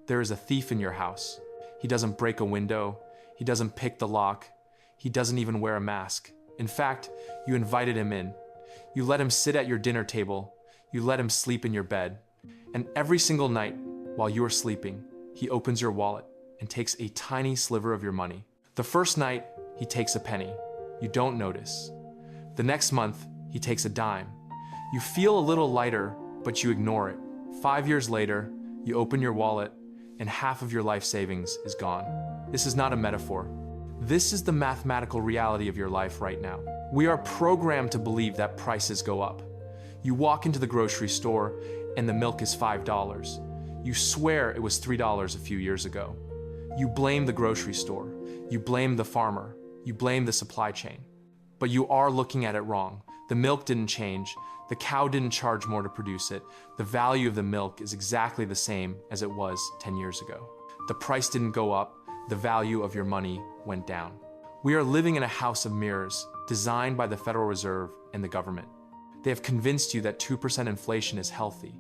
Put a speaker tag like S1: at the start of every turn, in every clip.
S1: there is a thief in your house. He doesn't break a window. He doesn't pick the lock. He doesn't even wear a mask. In fact, you invited him in. You let him sit at your dinner table. You let him sleep in your bed. And every single night, while you are sleeping, he opens your wallet and takes a tiny sliver of your money. The first night, he takes a penny. You don't notice. The next month, he takes a dime. You feel a little lighter, but you ignore it. 5 years later, you open your wallet, and half of your life savings is gone. This is not a metaphor. This is the mathematical reality of your life right now. We are programmed to believe that prices go up. You walk into the grocery store, and the milk is $5. You swear it was $3 a few years ago. You blame the grocery store. You blame the farmer. You blame the supply chain. But you are looking at it wrong. The milk didn't change. The cow didn't charge more to produce it. The value of the milk is exactly the same as it was 10 years ago. The price didn't go up. The value of your money went down. We are living in a house of mirrors designed by the Federal Reserve and the government. They have convinced you that 2% inflation is healthy.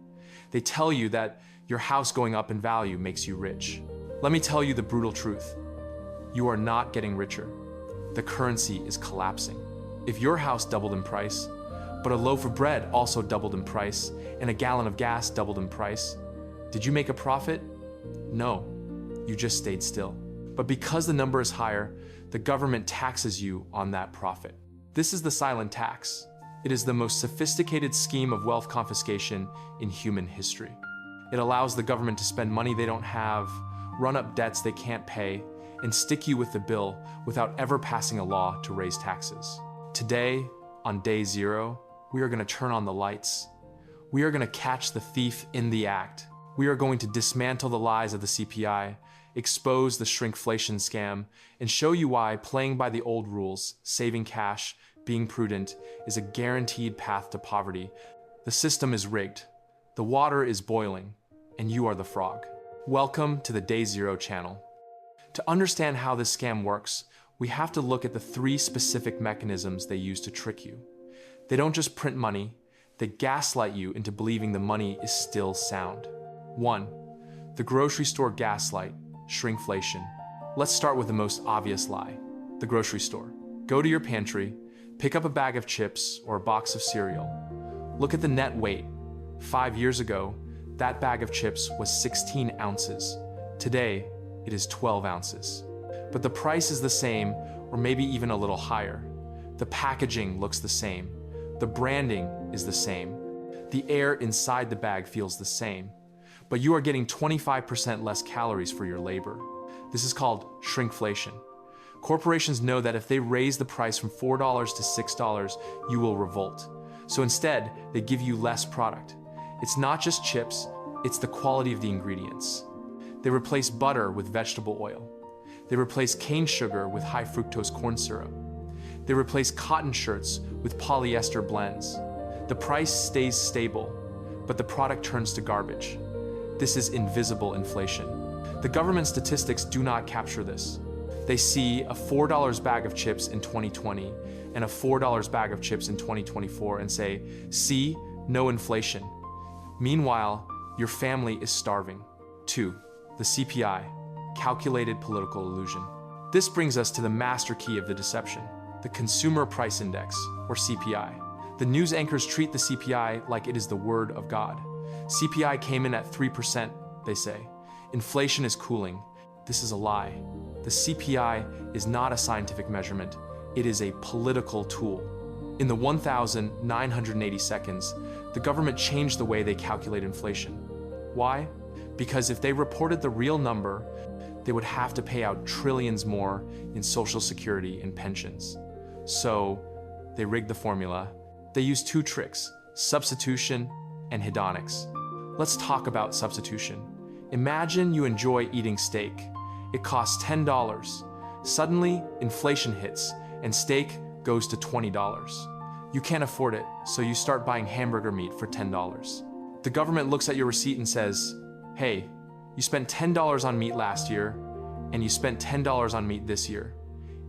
S1: They tell you that your house going up in value makes you rich. Let me tell you the brutal truth. You are not getting richer. The currency is collapsing. If your house doubled in price, but a loaf of bread also doubled in price, and a gallon of gas doubled in price, did you make a profit? No, you just stayed still. But because the number is higher, the government taxes you on that profit. This is the silent tax. It is the most sophisticated scheme of wealth confiscation in human history. It allows the government to spend money they don't have, run up debts they can't pay, and stick you with the bill without ever passing a law to raise taxes. Today, on day zero, we are going to turn on the lights. We are going to catch the thief in the act. We are going to dismantle the lies of the CPI, expose the shrinkflation scam, and show you why playing by the old rules, saving cash, being prudent, is a guaranteed path to poverty. The system is rigged. The water is boiling, and you are the frog. Welcome to the Day Zero channel. To understand how this scam works, we have to look at the 3 specific mechanisms they use to trick you. They don't just print money, they gaslight you into believing the money is still sound. 1. The grocery store gaslight, shrinkflation. Let's start with the most obvious lie, the grocery store. Go to your pantry, pick up a bag of chips or a box of cereal. Look at the net weight. 5 years ago, that bag of chips was 16 ounces. Today, it is 12 ounces. But the price is the same, or maybe even a little higher. The packaging looks the same. The branding is the same. The air inside the bag feels the same. But you are getting 25% less calories for your labor. This is called shrinkflation. Corporations know that if they raise the price from $4 to $6, you will revolt. So instead, they give you less product. It's not just chips, it's the quality of the ingredients. They replace butter with vegetable oil. They replace cane sugar with high fructose corn syrup. They replace cotton shirts with polyester blends. The price stays stable, but the product turns to garbage. This is invisible inflation. The government statistics do not capture this. They see a $4 bag of chips in 2020 and a $4 bag of chips in 2024 and say, see, no inflation. Meanwhile, your family is starving. 2. The CPI, calculated political illusion. This brings us to the master key of the deception, the Consumer Price Index, or CPI. The news anchors treat the CPI like it is the word of God. CPI came in at 3%, they say. Inflation is cooling. This is a lie. The CPI is not a scientific measurement. It is a political tool. In the 1,980 seconds, the government changed the way they calculate inflation. Why? Because if they reported the real number, they would have to pay out trillions more in Social Security and pensions. So they rigged the formula. They used 2 tricks, substitution and hedonics. Let's talk about substitution. Imagine you enjoy eating steak. It costs $10. Suddenly, inflation hits, and steak goes to $20. You can't afford it, so you start buying hamburger meat for $10. The government looks at your receipt and says, hey, you spent $10 on meat last year, and you spent $10 on meat this year.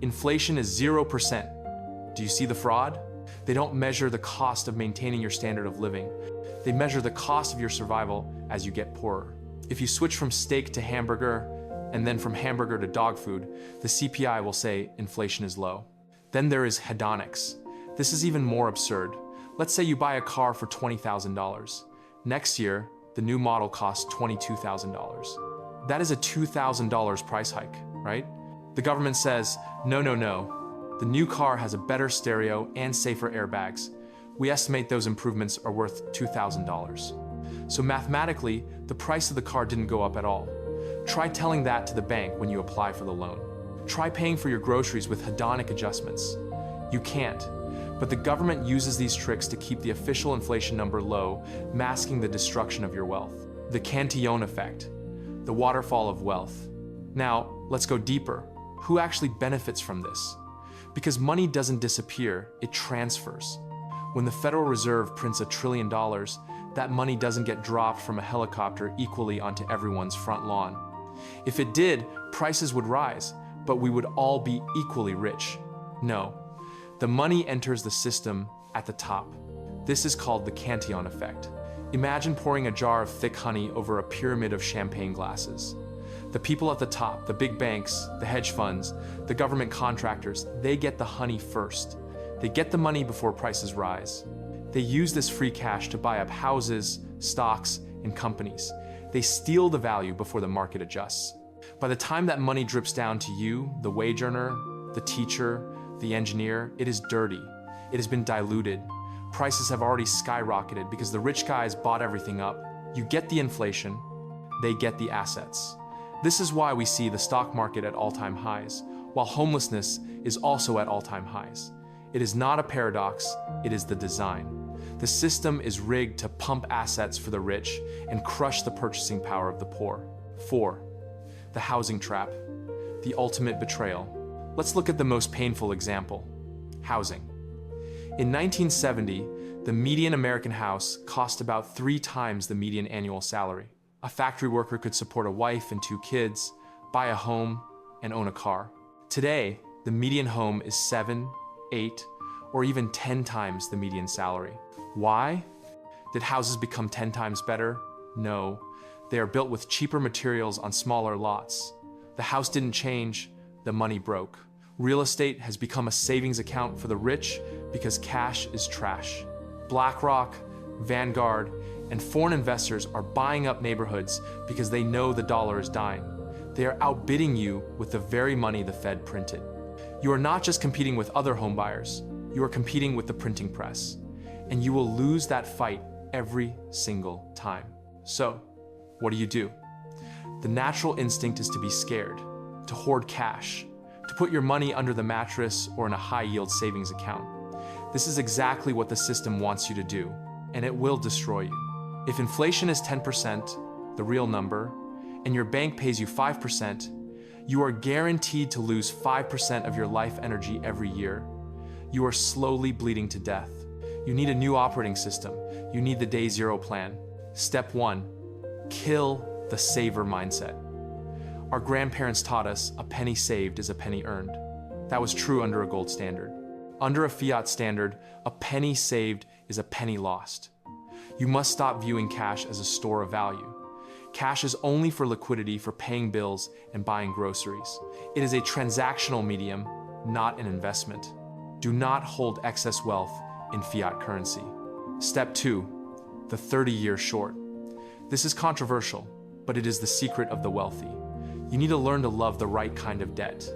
S1: Inflation is 0%. Do you see the fraud? They don't measure the cost of maintaining your standard of living. They measure the cost of your survival as you get poorer. If you switch from steak to hamburger, and then from hamburger to dog food, the CPI will say inflation is low. Then there is hedonics. This is even more absurd. Let's say you buy a car for $20,000. Next year, the new model costs $22,000. That is a $2,000 price hike, right? The government says, no, no, no. The new car has a better stereo and safer airbags. We estimate those improvements are worth $2,000. So mathematically, the price of the car didn't go up at all. Try telling that to the bank when you apply for the loan. Try paying for your groceries with hedonic adjustments. You can't, but the government uses these tricks to keep the official inflation number low, masking the destruction of your wealth. The Cantillon Effect, the waterfall of wealth. Now, let's go deeper. Who actually benefits from this? Because money doesn't disappear, it transfers. When the Federal Reserve prints $1 trillion, that money doesn't get dropped from a helicopter equally onto everyone's front lawn. If it did, prices would rise, but we would all be equally rich. No, the money enters the system at the top. This is called the Cantillon Effect. Imagine pouring a jar of thick honey over a pyramid of champagne glasses. The people at the top, the big banks, the hedge funds, the government contractors, they get the honey first. They get the money before prices rise. They use this free cash to buy up houses, stocks, and companies. They steal the value before the market adjusts. By the time that money drips down to you, the wage earner, the teacher, the engineer, it is dirty. It has been diluted. Prices have already skyrocketed because the rich guys bought everything up. You get the inflation, they get the assets. This is why we see the stock market at all-time highs, while homelessness is also at all-time highs. It is not a paradox, it is the design. The system is rigged to pump assets for the rich and crush the purchasing power of the poor. 4. The housing trap, the ultimate betrayal. Let's look at the most painful example, housing. In 1970, the median American house cost about 3 times the median annual salary. A factory worker could support a wife and 2 kids, buy a home, and own a car. Today, the median home is 7, 8, or even 10 times the median salary. Why? Did houses become 10 times better? No. They are built with cheaper materials on smaller lots. The house didn't change, the money broke. Real estate has become a savings account for the rich because cash is trash. BlackRock, Vanguard, and foreign investors are buying up neighborhoods because they know the dollar is dying. They are outbidding you with the very money the Fed printed. You are not just competing with other homebuyers, you are competing with the printing press. And you will lose that fight every single time. So, what do? The natural instinct is to be scared, to hoard cash, to put your money under the mattress or in a high-yield savings account. This is exactly what the system wants you to do, and it will destroy you. If inflation is 10%, the real number, and your bank pays you 5%, you are guaranteed to lose 5% of your life energy every year. You are slowly bleeding to death. You need a new operating system. You need the day zero plan. Step 1, kill the saver mindset. Our grandparents taught us a penny saved is a penny earned. That was true under a gold standard. Under a fiat standard, a penny saved is a penny lost. You must stop viewing cash as a store of value. Cash is only for liquidity for paying bills and buying groceries. It is a transactional medium, not an investment. Do not hold excess wealth in fiat currency. Step 2, the 30-year short. This is controversial, but it is the secret of the wealthy. You need to learn to love the right kind of debt.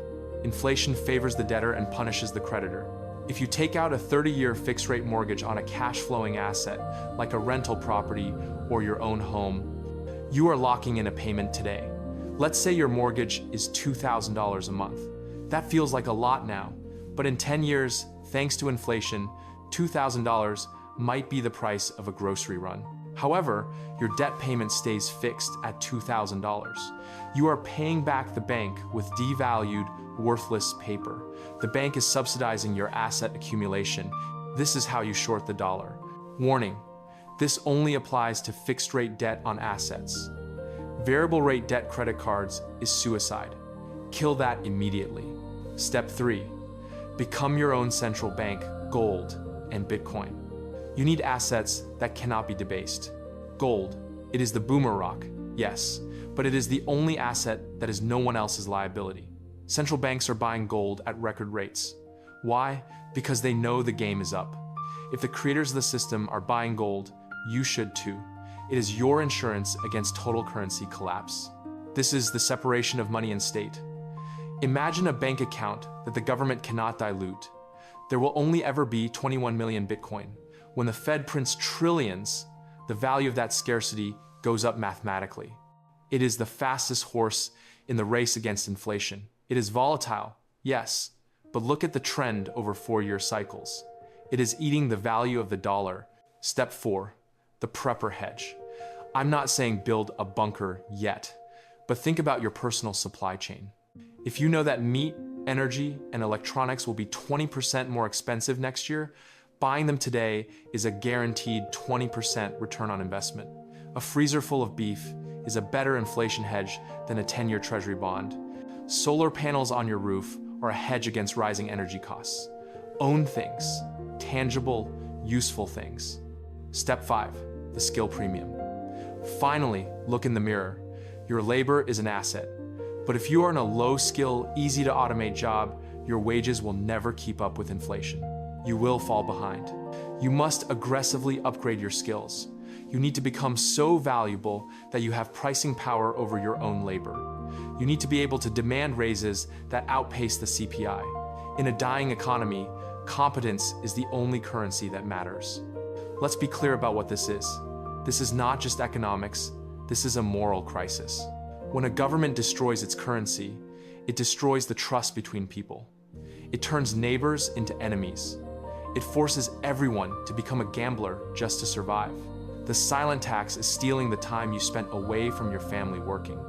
S1: Inflation favors the debtor and punishes the creditor. If you take out a 30-year fixed-rate mortgage on a cash-flowing asset, like a rental property or your own home, you are locking in a payment today. Let's say your mortgage is $2,000 a month. That feels like a lot now, but in 10 years, thanks to inflation, $2,000 might be the price of a grocery run. However, your debt payment stays fixed at $2,000. You are paying back the bank with devalued, worthless paper. The bank is subsidizing your asset accumulation. This is how you short the dollar. Warning, this only applies to fixed-rate debt on assets. Variable-rate debt credit cards is suicide. Kill that immediately. Step 3, become your own central bank, gold, and Bitcoin. You need assets that cannot be debased. Gold, it is the boomer rock. Yes, but it is the only asset that is no one else's liability. Central banks are buying gold at record rates. Why? Because they know the game is up. If the creators of the system are buying gold, you should too. It is your insurance against total currency collapse. This is the separation of money and state. Imagine a bank account that the government cannot dilute. There will only ever be 21 million Bitcoin. When the Fed prints trillions, the value of that scarcity goes up mathematically. It is the fastest horse in the race against inflation. It is volatile, yes, but look at the trend over 4-year cycles. It is eating the value of the dollar. Step 4, the prepper hedge. I'm not saying build a bunker yet, but think about your personal supply chain. If you know that meat, energy, and electronics will be 20% more expensive next year, buying them today is a guaranteed 20% return on investment. A freezer full of beef is a better inflation hedge than a 10-year treasury bond. Solar panels on your roof are a hedge against rising energy costs. Own things, tangible, useful things. Step 5, the skill premium. Finally, look in the mirror. Your labor is an asset. But if you are in a low-skill, easy-to-automate job, your wages will never keep up with inflation. You will fall behind. You must aggressively upgrade your skills. You need to become so valuable that you have pricing power over your own labor. You need to be able to demand raises that outpace the CPI. In a dying economy, competence is the only currency that matters. Let's be clear about what this is. This is not just economics, this is a moral crisis. When a government destroys its currency, it destroys the trust between people. It turns neighbors into enemies. It forces everyone to become a gambler just to survive. The silent tax is stealing the time you spent away from your family working.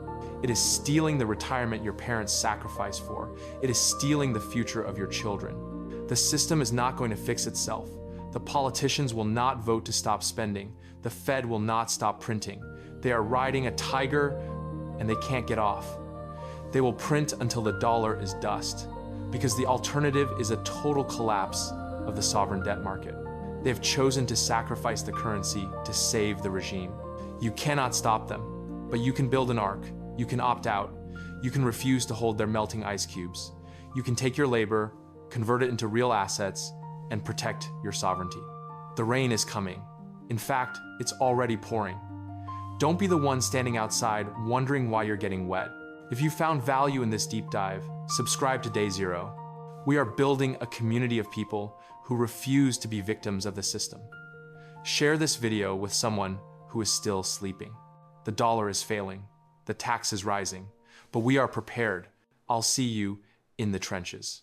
S1: It is stealing the retirement your parents sacrificed for. It is stealing the future of your children. The system is not going to fix itself. The politicians will not vote to stop spending. The Fed will not stop printing. They are riding a tiger and they can't get off. They will print until the dollar is dust, because the alternative is a total collapse of the sovereign debt market. They have chosen to sacrifice the currency to save the regime. You cannot stop them, but you can build an ark. You can opt out. You can refuse to hold their melting ice cubes. You can take your labor, convert it into real assets, and protect your sovereignty. The rain is coming. In fact, it's already pouring. Don't be the one standing outside wondering why you're getting wet. If you found value in this deep dive, subscribe to Day Zero. We are building a community of people who refuse to be victims of the system. Share this video with someone who is still sleeping. The dollar is failing. The tax is rising. But we are prepared. I'll see you in the trenches.